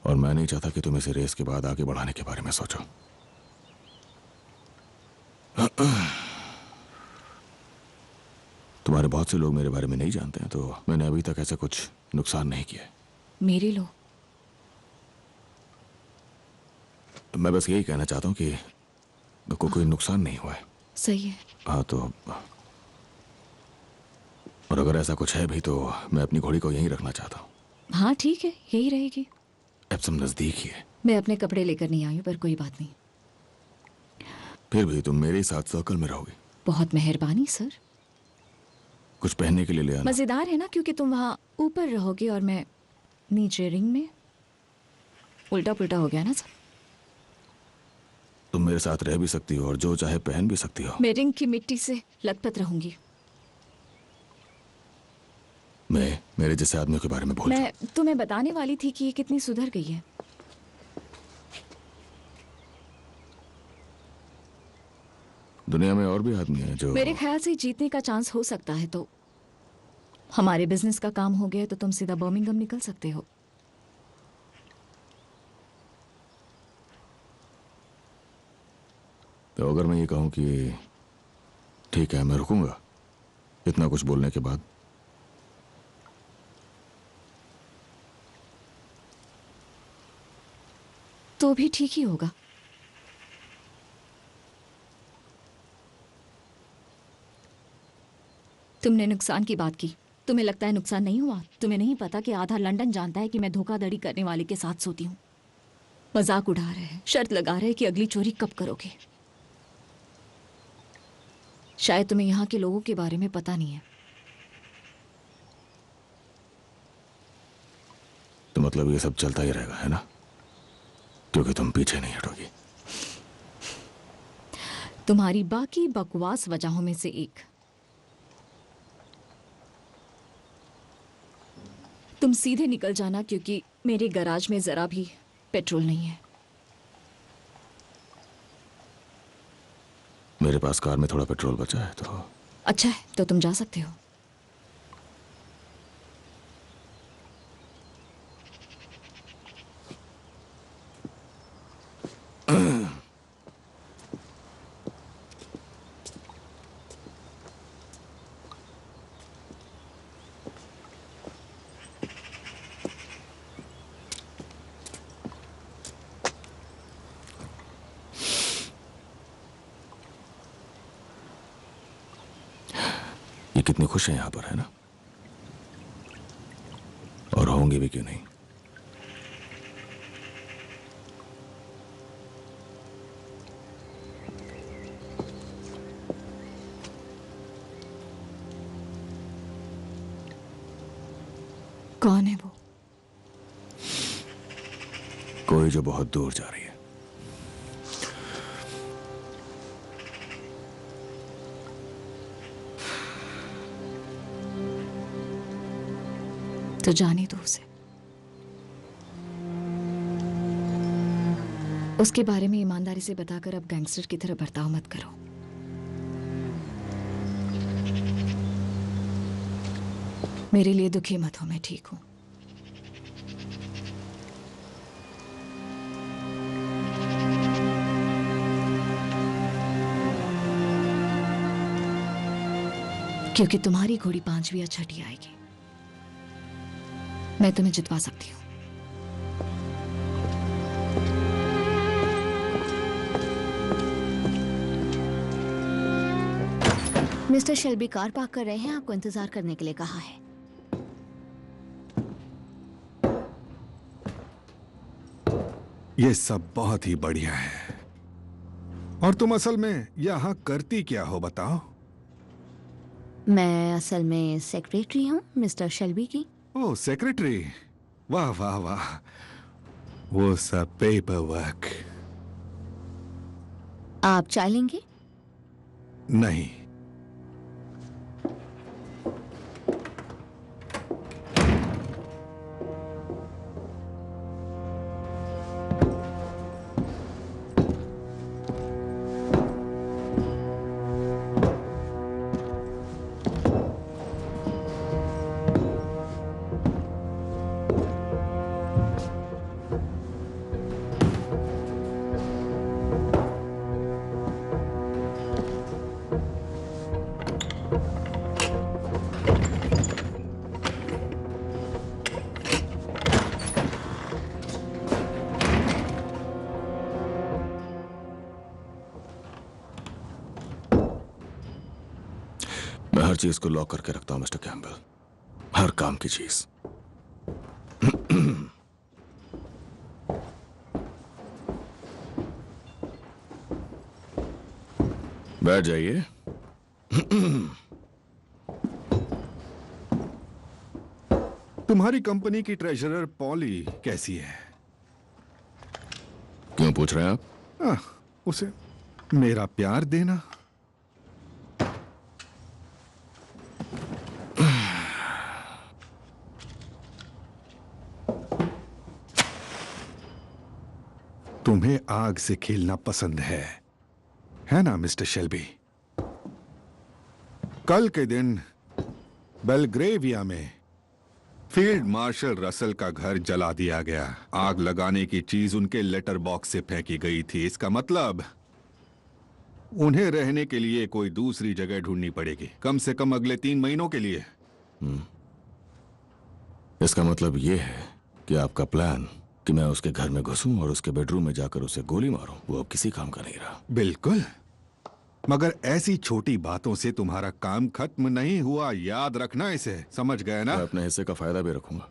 और मैं नहीं चाहता कि तुम इसे रेस के बाद आगे बढ़ाने के बारे में सोचो। तुम्हारे बहुत से लोग मेरे बारे में नहीं जानते हैं, तो मैंने अभी तक ऐसा कुछ नुकसान नहीं किया। मेरे लोग? मैं बस यही कहना चाहता हूँ कि कोई नुकसान नहीं हुआ है। सही है। हाँ, तो और अगर ऐसा कुछ है भी तो मैं अपनी घोड़ी को यहीं रखना चाहता हूँ। हाँ ठीक है, यही रहेगी। एप्सम नजदीक ही है। मैं अपने कपड़े लेकर नहीं आई हूँ, पर कोई बात नहीं। फिर भी तुम मेरे साथ सर्कल में रहोगी। बहुत मेहरबानी सर। कुछ पहनने के लिए ले आना। मजेदार है ना, क्योंकि तुम वहाँ ऊपर रहोगे और मैं नीचे रिंग में। उल्टा पुल्टा हो गया ना सब। तुम मेरे साथ रह भी सकती हो और जो चाहे पहन भी सकती हो। मैं रिंग की मिट्टी से लथपथ रहूंगी। मैं मेरे जैसे आदमियों के बारे में भूल मैं तुम्हें बताने वाली थी कि ये कितनी सुधर गई है। दुनिया में और भी आदमी हैं जो मेरे ख्याल से जीतने का चांस हो सकता है, तो हमारे बिजनेस का काम हो गया तो तुम सीधा बर्मिंघम निकल सकते हो। तो अगर मैं ये कहूं कि ठीक है मैं रुकूंगा, इतना कुछ बोलने के बाद, तो भी ठीक ही होगा। तुमने नुकसान की बात की। तुम्हें लगता है नुकसान नहीं हुआ? तुम्हें नहीं पता कि आधा लंदन जानता है कि मैं धोखाधड़ी करने वाले के साथ सोती हूँ। मजाक उड़ा रहे हैं, शर्त लगा रहे हैं कि अगली चोरी कब करोगे। शायद तुम्हें यहाँ के लोगों के बारे में पता नहीं है। तो मतलब ये सब चलता ही रहेगा, है ना? क्योंकि तुम पीछे नहीं हटोगी। तुम्हारी बाकी बकवास वजहों में से एक। तुम सीधे निकल जाना, क्योंकि मेरे गैराज में जरा भी पेट्रोल नहीं है। मेरे पास कार में थोड़ा पेट्रोल बचा है तो। अच्छा है, तो तुम जा सकते हो। ये कितने खुश हैं यहाँ पर, है ना? और होंगे भी क्यों नहीं। कोई जो बहुत दूर जा रही है। तो जाने दो उसे। उसके बारे में ईमानदारी से बताकर अब गैंगस्टर की तरह बर्ताव मत करो। मेरे लिए दुखी मत हो, मैं ठीक हूं। क्योंकि तुम्हारी घोड़ी 5वीं या 6ठी आएगी, मैं तुम्हें जितवा सकती हूँ। मिस्टर शेल्बी कार पार्क कर रहे हैं, आपको इंतजार करने के लिए कहा है। ये सब बहुत ही बढ़िया है। और तुम असल में यहां करती क्या हो बताओ? मैं असल में सेक्रेटरी हूँ मिस्टर शेल्बी की। ओह, सेक्रेटरी, वाह वाह वाह। वो सब पेपर वर्क। आप चाय लेंगे? नहीं। मैं हर चीज को लॉक करके रखता हूं मिस्टर कैम्बल, हर काम की चीज। बैठ जाइए। तुम्हारी कंपनी की ट्रेजरर पॉली कैसी है? क्यों पूछ रहे हैं आप? उसे मेरा प्यार देना। तुम्हें आग से खेलना पसंद है ना मिस्टर शेल्बी? कल के दिन बेलग्रेविया में फील्ड मार्शल रसल का घर जला दिया गया। आग लगाने की चीज उनके लेटर बॉक्स से फेंकी गई थी। इसका मतलब उन्हें रहने के लिए कोई दूसरी जगह ढूंढनी पड़ेगी, कम से कम अगले 3 महीनों के लिए। इसका मतलब यह है कि आपका प्लान कि मैं उसके घर में घुसूं और उसके बेडरूम में जाकर उसे गोली मारूं, वो अब किसी काम का नहीं रहा। बिल्कुल, मगर ऐसी छोटी बातों से तुम्हारा काम खत्म नहीं हुआ, याद रखना इसे, समझ गए ना? मैं अपने हिस्से का फायदा भी रखूंगा।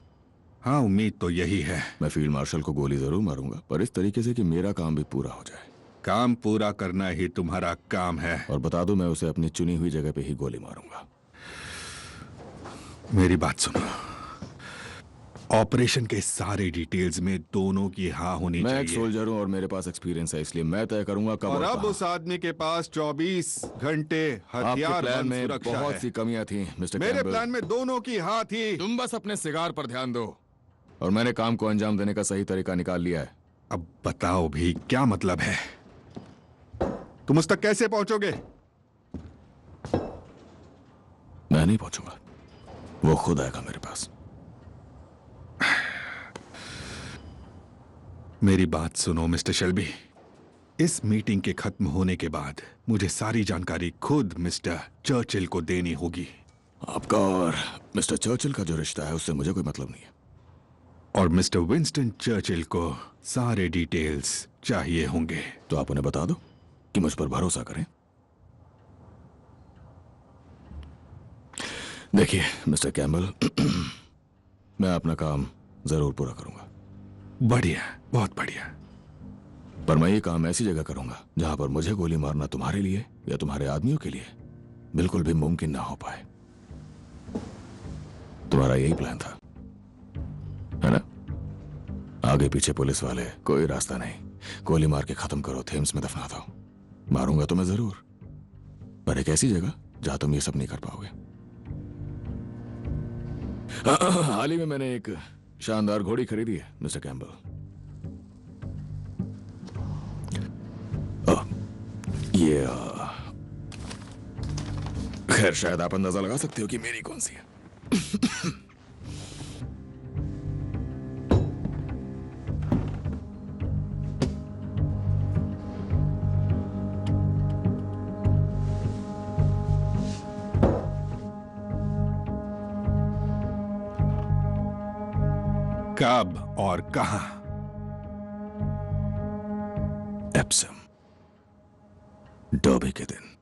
हाँ, उम्मीद तो यही है। मैं फील्ड मार्शल को गोली जरूर मारूंगा, पर इस तरीके से कि मेरा काम भी पूरा हो जाए। काम पूरा करना ही तुम्हारा काम है। और बता दो, मैं उसे अपनी चुनी हुई जगह पे ही गोली मारूंगा। मेरी बात सुनो, ऑपरेशन के सारे डिटेल्स में दोनों की हाँ होनी चाहिए। मैं एक सोल्जर हूं और मेरे पास एक्सपीरियंस है, इसलिए मैं तय करूंगा कब और अब कहां। उस आदमी के पास 24 घंटे हथियार प्लान बंद में सुरक्षा बहुत है। सी कमियां थी मिस्टर मेरे कैम्बल। प्लान में दोनों की हाँ थी। तुम बस अपने सिगार पर ध्यान दो, और मैंने काम को अंजाम देने का सही तरीका निकाल लिया है। अब बताओ भी, क्या मतलब है? तुम उस तक कैसे पहुंचोगे? मैं नहीं पहुंचूंगा, वो खुद आएगा मेरे पास। मेरी बात सुनो मिस्टर शेल्बी, इस मीटिंग के खत्म होने के बाद मुझे सारी जानकारी खुद मिस्टर चर्चिल को देनी होगी। आपका और मिस्टर चर्चिल का जो रिश्ता है उससे मुझे कोई मतलब नहीं है। और मिस्टर विंस्टन चर्चिल को सारे डिटेल्स चाहिए होंगे। तो आप उन्हें बता दो कि मुझ पर भरोसा करें। देखिए मिस्टर कैम्बल, मैं अपना काम जरूर पूरा करूंगा। बढ़िया, बहुत बढ़िया। पर मैं ये काम ऐसी जगह करूंगा जहां पर मुझे गोली मारना तुम्हारे लिए या तुम्हारे आदमियों के लिए बिल्कुल भी मुमकिन ना हो पाए। तुम्हारा यही प्लान था, है ना? आगे पीछे पुलिस वाले, कोई रास्ता नहीं। गोली मार के खत्म करो, थेम्स में दफना दो। मारूंगा तो मैं जरूर, पर एक ऐसी जगह जहां तुम ये सब नहीं कर पाओगे। हाल ही में मैंने एक शानदार घोड़ी खरीदी है मिस्टर कैम्बल। ये खैर शायद आप अंदाजा लगा सकते हो कि मेरी कौन सी है। कब और कहां? एप्सम, डर्बी के दिन।